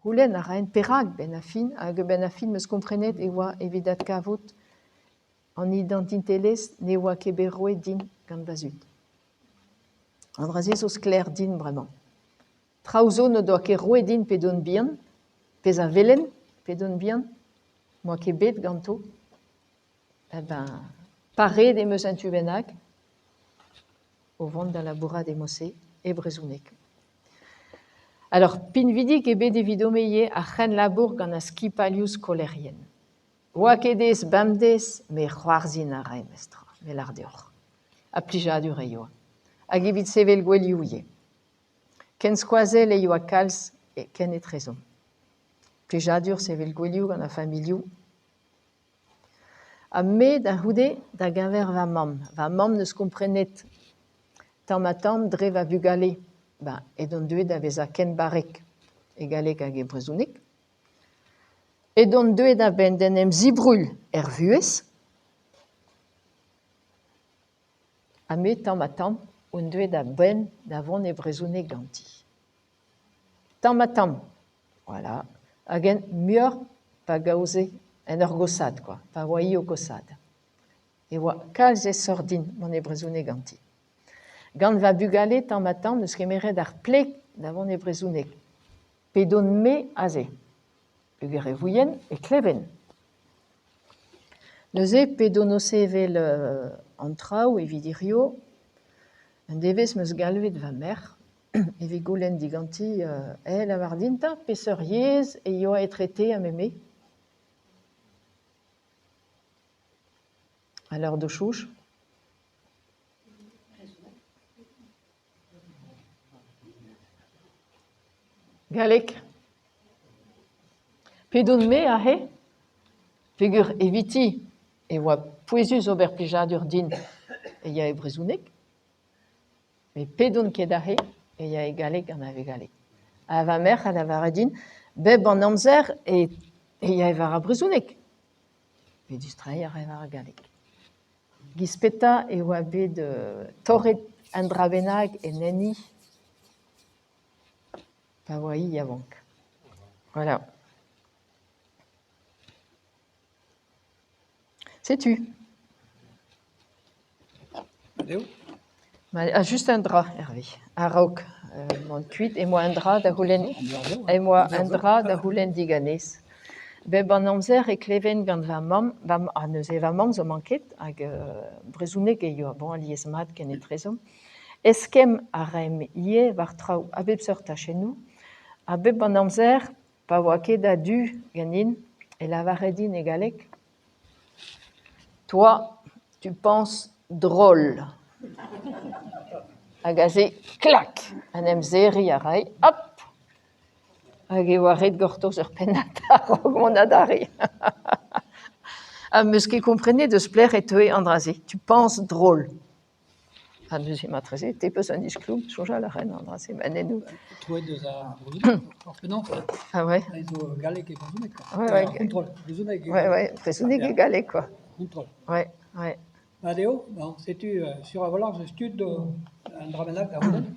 Hulen a rein perag benafin, hag benafin meus komprenet e oa evidat kavot an identiteles ne oa keberoe din gant vazut. Andraze eus kler din bremañ. Traozo ne doa ket roe din pe don bihan, pez a velen pe don bihan, moa ket bet ganto, pare de meus intu bennak, au vent da laboura de mosse e brezounek. Alors, pin vidik e bet evidomeye a c'hen labour gant a skipalius kolerien. Oa kedez bamdez, me c'hoarzin a rae mestra, me lardeoc'h. A plijadur e yoa. Hag evit sevel gweliouje. Ken skoazel e yoa kalz e ken e trezon. Plijadur sevel gwelioù gant a familiou. A me da houde da gaver va mam. Va mam neus komprenet tamm dre va vugale. Et don deuet da vez a ken barek e galek hag e brezounek. Et don deuet da ben den em zibroul vuez. A me tamm un deuet da ben da vont e brezounek ganti. Tamm, voilà. Hag en muor pa gaoze en ur gossad, quoi. Pa oai o gossad. E oa kalz e sordin mon e brezounek ganti. Gant va bugale tamm neus kemeret ar plek da vont e brezounek. Pe don me aze. Uger e vouien e kleven. Neuze pe don osevel an traoù e vidirio, un devez meus galvet va mer, e vez goulenn diganti la vardinta, peseur yez e yoa e trete a meme. A l'heure de chouch. Galek. Pe don me a he, pegur eviti e oa pouezus ober plijadur din e ya e brezounek, me pe don ket a he e ya e galek gant a ve galek. A va mer a la varadin, beb an amzer e ya e var a brezounek. Pe distrai a var a galek. Gispeta e oa bet torret an drabenag e neni pa oa hi yavank. Voilà. Sais-tu? Juste un drap, Hervé. Un roc, mon cuit, et moi un drap da houlen, et moi un drap da houlen diganez. Beb an amzer e kleven gant va mam, a neuze va mam zo manket, hag brezounek e yo bon aliez mat ken e trezom. Eskem a rem ie var traoù a beb seurt a chenou, a beb an amzer pa oa ket da du ganin, e la varedin e galek. Toi, tu penses drôle. Agaze, clac, un emzeri a rai, hop, hag e oa ret gortoz ur pennatar hag mon adari. Meus ket komprene deus pler et teue andraze, tu penses drôle. A neus e matreze, te peus an iskloum, soja la reine andraze, manenou. Trouet deus a brezounek, orpenan. Ah ouais. Aizo galek e brezounek. Ouais. Contrôle, brezounek. Ouais, brezounek e galek, quoi. Contrôle. Ouais. Adeo, bon, sais-tu, sur Avalar, je stud un dramenak da houlen,